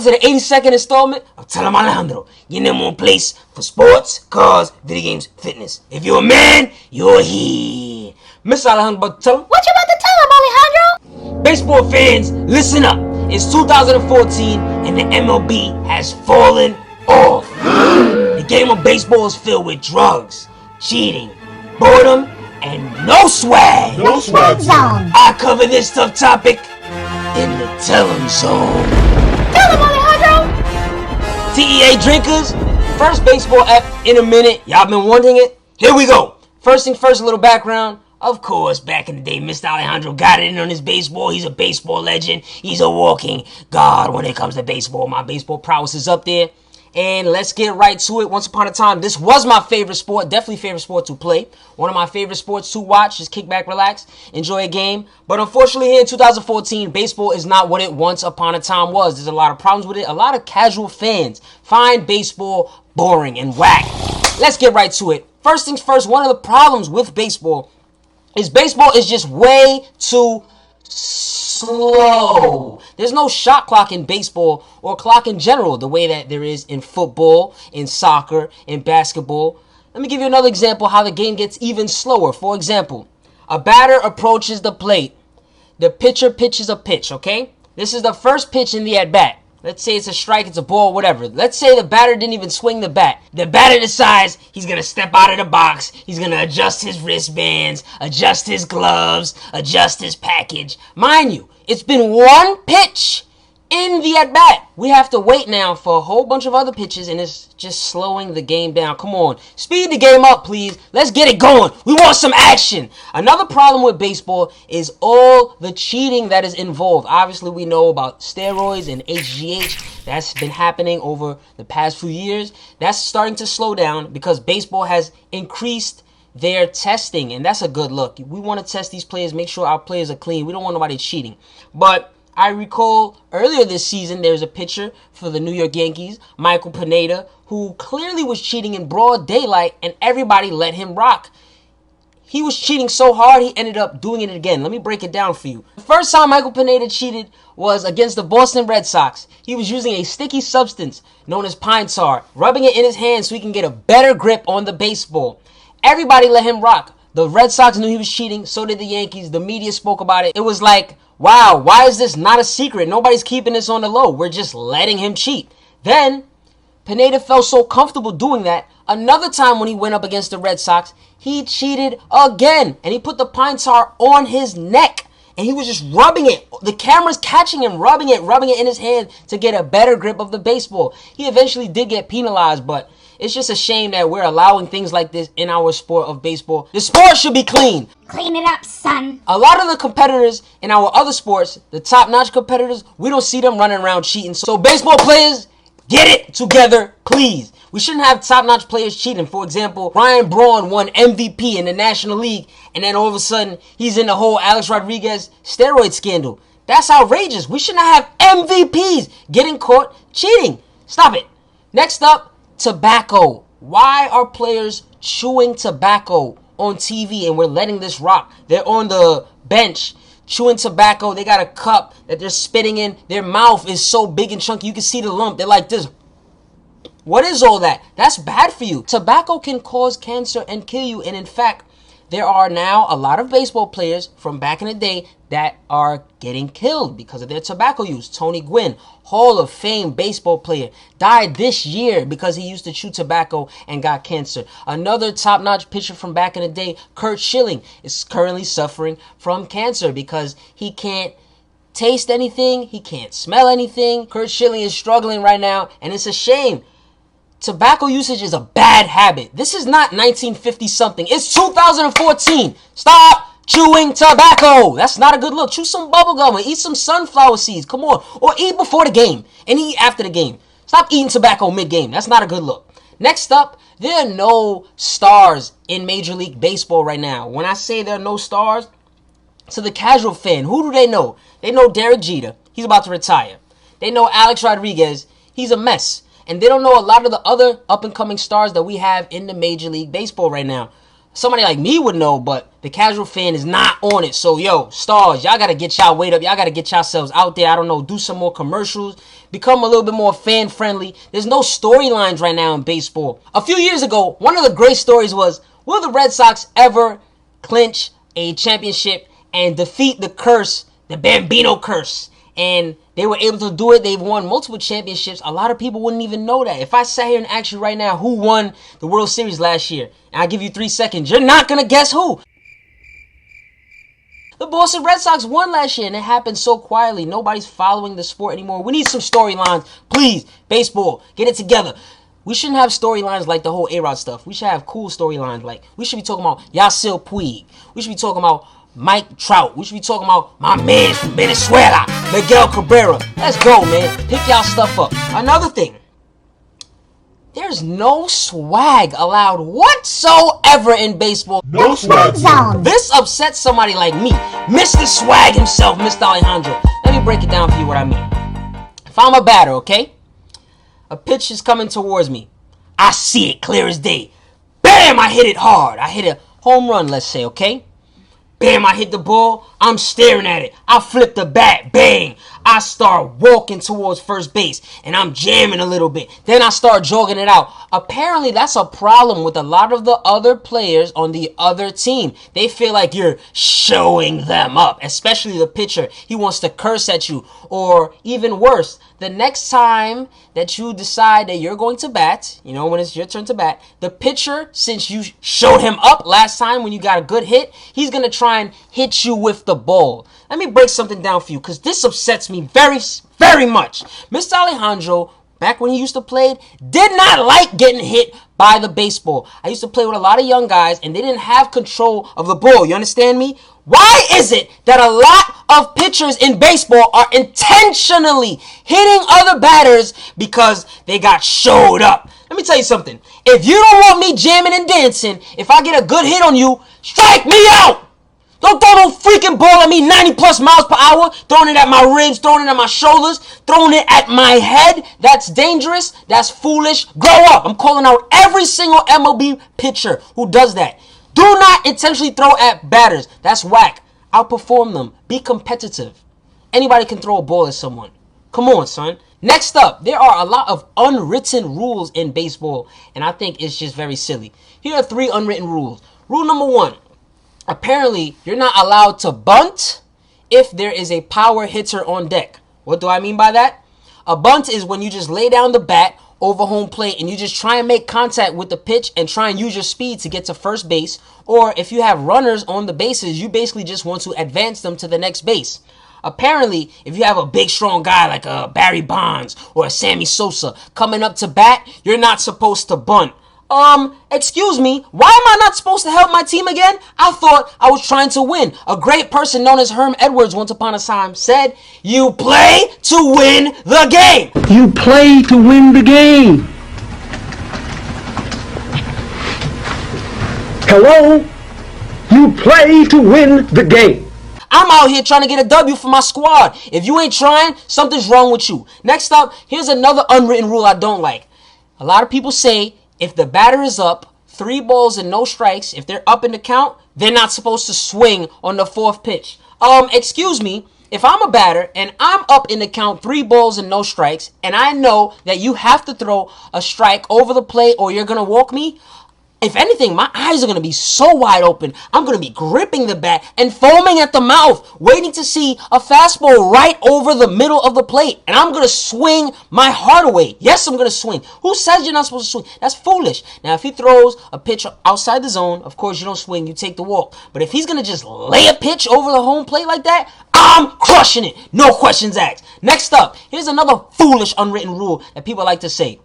welcome to the 82nd installment of Tell Em Alejandro, your number one place for sports, cars, video games, fitness. If you're a man, you're here. Mr. Alejandro, about to tell him. What you about to tell him, Alejandro? Baseball fans, listen up. It's 2014 and the MLB has fallen off. The game of baseball is filled with drugs, cheating, boredom, and no swag. No swag zone. I cover this tough topic in the Tell 'em Zone. Tell him, Alejandro. TEA drinkers, first baseball app in a minute. Y'all been wanting it? Here we go. First thing first, a little background. Of course, back in the day, Mr. Alejandro got it in on his baseball. He's a baseball legend. He's a walking god when it comes to baseball. My baseball prowess is up there. And let's get right to it. Once upon a time, this was my favorite sport. Definitely favorite sport to play. One of my favorite sports to watch. Just kick back, relax, enjoy a game. But unfortunately here in 2014, baseball is not what it once upon a time was. There's a lot of problems with it. A lot of casual fans find baseball boring and whack. Let's get right to it. First things first, one of the problems with baseball is just way too slow. There's no shot clock in baseball or clock in general the way that there is in football, in soccer, in basketball. Let me give you another example how the game gets even slower. For example, a batter approaches the plate. The pitcher pitches a pitch, okay? This is the first pitch in the at-bat. Let's say it's a strike, it's a ball, whatever. Let's say the batter didn't even swing the bat. The batter decides he's going to step out of the box. He's going to adjust his wristbands, adjust his gloves, adjust his package. Mind you, it's been one pitch in the at-bat. We have to wait now for a whole bunch of other pitches, and it's just slowing the game down. Come on, speed the game up, please. Let's get it going. We want some action. Another problem with baseball is all the cheating that is involved. Obviously, we know about steroids and HGH. That's been happening over the past few years. That's starting to slow down because baseball has increased their testing, and that's a good look. We want to test these players, make sure our players are clean. We don't want nobody cheating. But I recall earlier this season, there was a pitcher for the New York Yankees, Michael Pineda, who clearly was cheating in broad daylight, and everybody let him rock. He was cheating so hard, he ended up doing it again. Let me break it down for you. The first time Michael Pineda cheated was against the Boston Red Sox. He was using a sticky substance known as Pinetar, rubbing it in his hand so he can get a better grip on the baseball. Everybody let him rock. The Red Sox knew he was cheating, so did the Yankees. The media spoke about it. It was like, wow, why is this not a secret? Nobody's keeping this on the low. We're just letting him cheat. Then, Pineda felt so comfortable doing that. Another time when he went up against the Red Sox, he cheated again. And he put the pine tar on his neck. And he was just rubbing it. The camera's catching him, rubbing it in his hand to get a better grip of the baseball. He eventually did get penalized, but it's just a shame that we're allowing things like this in our sport of baseball. The sport should be clean. Clean it up, son. A lot of the competitors in our other sports, the top-notch competitors, we don't see them running around cheating. So baseball players, get it together, please. We shouldn't have top-notch players cheating. For example, Braun won MVP in the National League, and then all of a sudden, he's in the whole Alex Rodriguez steroid scandal. That's outrageous. We shouldn't have MVPs getting caught cheating. Stop it. Next up, tobacco. Why are players chewing tobacco on TV and we're letting this rock? They're on the bench chewing tobacco. They got a cup that they're spitting in. Their mouth is so big and chunky. You can see the lump. They're like this. What is all that? That's bad for you. Tobacco can cause cancer and kill you. And in fact, there are now a lot of baseball players from back in the day that are getting killed because of their tobacco use. Tony Gwynn, Hall of Fame baseball player, died this year because he used to chew tobacco and got cancer. Another top-notch pitcher from back in the day, Curt Schilling, is currently suffering from cancer because he can't taste anything, he can't smell anything. Curt Schilling is struggling right now, and it's a shame. Tobacco usage is a bad habit. This is not 1950-something. It's 2014. Stop chewing tobacco. That's not a good look. Chew some bubble gum or eat some sunflower seeds. Come on. Or eat before the game and eat after the game. Stop eating tobacco mid-game. That's not a good look. Next up, there are no stars in Major League Baseball right now. When I say there are no stars, to the casual fan, who do they know? They know Derek Jeter. He's about to retire. They know Alex Rodriguez. He's a mess. And they don't know a lot of the other up-and-coming stars that we have in the Major League Baseball right now. somebody like me would know, but the casual fan is not on it. So, yo, stars, y'all got to get y'all weight up. Y'all got to get yourselves out there. I don't know, do some more commercials. Become a little bit more fan-friendly. There's no storylines right now in baseball. A few years ago, one of the great stories was, will the Red Sox ever clinch a championship and defeat the curse, the Bambino curse? And they were able to do it. They've won multiple championships. A lot of people wouldn't even know that. If I sat here and asked you right now who won the World Series last year, and I give you 3 seconds, you're not going to guess who. The Boston Red Sox won last year, and it happened so quietly. Nobody's following the sport anymore. We need some storylines. Please, baseball, get it together. We shouldn't have storylines like the whole A-Rod stuff. We should have cool storylines. Like, we should be talking about Yasiel Puig. We should be talking about Mike Trout. We should be talking about my man from Venezuela, Miguel Cabrera. Let's go, man. Pick y'all stuff up. Another thing. There's no swag allowed whatsoever in baseball. No swag zone. This upsets somebody like me, Mr. Swag himself, Mr. Alejandro. Let me break it down for you what I mean. If I'm a batter, okay? A pitch is coming towards me. I see it clear as day. Bam! I hit it hard. I hit a home run, let's say, okay? Bam, I hit the ball. I'm staring at it. I flip the bat. Bang. I start walking towards first base, and I'm jamming a little bit. Then I start jogging it out. Apparently, that's a problem with a lot of the other players on the other team. They feel like you're showing them up, especially the pitcher. He wants to curse at you. Or even worse, the next time that you decide that you're going to bat, you know, when it's your turn to bat, the pitcher, since you showed him up last time when you got a good hit, he's going to try and hit you with the ball. Let me break something down for you, because this upsets me very, very much. Mr. Alejandro, back when he used to play, did not like getting hit by the baseball. I used to play with a lot of young guys, and they didn't have control of the ball. You understand me? Why is it that a lot of pitchers in baseball are intentionally hitting other batters because they got showed up? Let me tell you something. If you don't want me jamming and dancing, if I get a good hit on you, strike me out! Don't throw no freaking ball at me 90 plus miles per hour, throwing it at my ribs, throwing it at my shoulders, throwing it at my head. That's dangerous. That's foolish. Grow up. I'm calling out every single MLB pitcher who does that. Do not intentionally throw at batters. That's whack. Outperform them. Be competitive. Anybody can throw a ball at someone. Come on, son. Next up, there are a lot of unwritten rules in baseball, and I think it's just very silly. Here are 3 unwritten rules. Rule number 1. Apparently, you're not allowed to bunt if there is a power hitter on deck. What do I mean by that? A bunt is when you just lay down the bat over home plate and you just try and make contact with the pitch and try and use your speed to get to first base. Or if you have runners on the bases, you basically just want to advance them to the next base. Apparently, if you have a big, strong guy like a Barry Bonds or a Sammy Sosa coming up to bat, you're not supposed to bunt. Excuse me, why am I not supposed to help my team again? I thought I was trying to win. A great person known as Herm Edwards once upon a time said, you play to win the game. You play to win the game. Hello? You play to win the game. I'm out here trying to get a W for my squad. If you ain't trying, something's wrong with you. Next up, here's another unwritten rule I don't like. A lot of people say, if the batter is up, 3 balls and no strikes, if they're up in the count, they're not supposed to swing on the 4th pitch. Excuse me, if I'm a batter and I'm up in the count 3 balls and no strikes, and I know that you have to throw a strike over the plate or you're going to walk me, if anything, my eyes are going to be so wide open, I'm going to be gripping the bat and foaming at the mouth, waiting to see a fastball right over the middle of the plate. And I'm going to swing my heart away. Yes, I'm going to swing. Who says you're not supposed to swing? That's foolish. Now, if he throws a pitch outside the zone, of course, you don't swing. You take the walk. But if he's going to just lay a pitch over the home plate like that, I'm crushing it. No questions asked. Next up, here's another foolish unwritten rule that people like to say.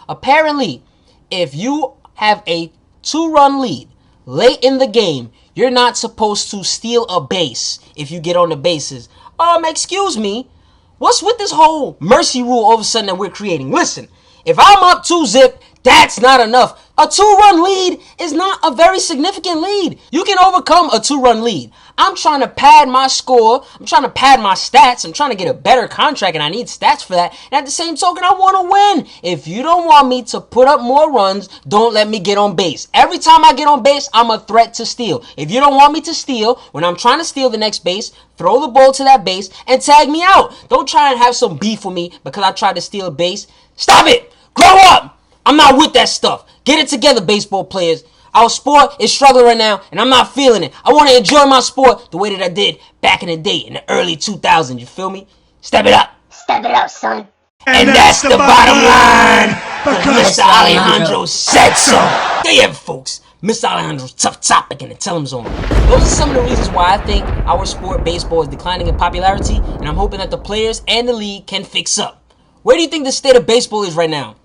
Apparently, if you have a 2-run lead late in the game, you're not supposed to steal a base if you get on the bases. Excuse me, what's with this whole mercy rule all of a sudden that we're creating? Listen, if I'm up 2-zip, that's not enough A 2-run lead is not a very significant lead. You can overcome a 2-run lead. I'm trying to pad my score. I'm trying to pad my stats. I'm trying to get a better contract, and I need stats for that. And at the same token, I want to win. If you don't want me to put up more runs, don't let me get on base. Every time I get on base, I'm a threat to steal. If you don't want me to steal, when I'm trying to steal the next base, throw the ball to that base and tag me out. Don't try and have some beef with me because I tried to steal a base. Stop it. Grow up. I'm not with that stuff. Get it together, baseball players. Our sport is struggling right now, and I'm not feeling it. I want to enjoy my sport the way that I did back in the day, in the early 2000s. You feel me? Step it up. Step it up, son. And that's the bottom line. Because Mr. Alejandro said so. There you have it, folks. Mr. Alejandro's tough topic in the Tell 'em Zone. Those are some of the reasons why I think our sport, baseball, is declining in popularity, and I'm hoping that the players and the league can fix up. Where do you think the state of baseball is right now?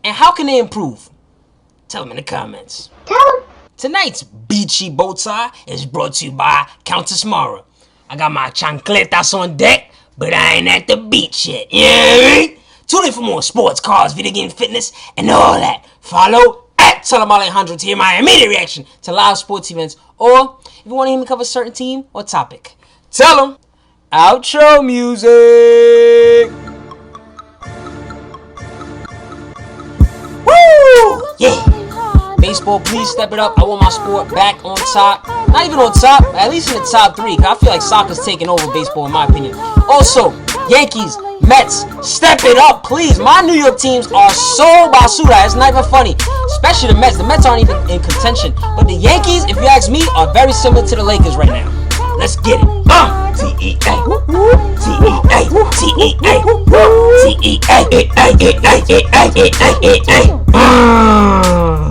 And how can they improve? Tell them in the comments. Tell them. Tonight's Beachy Bow Tie is brought to you by Countess Mara. I got my chancletas on deck, but I ain't at the beach yet. You know what I mean? Tune in for more sports, cars, video game, fitness, and all that. Follow at Em Alejandro to hear my immediate reaction to live sports events, or if you want to hear me cover a certain team or topic. Tell them. Outro music. Woo! Yeah. Baseball, please step it up. I want my sport back on top. Not even on top, at least in the top 3. Cause I feel like soccer's taking over baseball in my opinion. Also, Yankees, Mets, step it up, please. My New York teams are so basura. It's not even funny. Especially the Mets. The Mets aren't even in contention. But the Yankees, if you ask me, are very similar to the Lakers right now. Let's get it. T-E-A. T-E-A. T-E-A. T-E-A.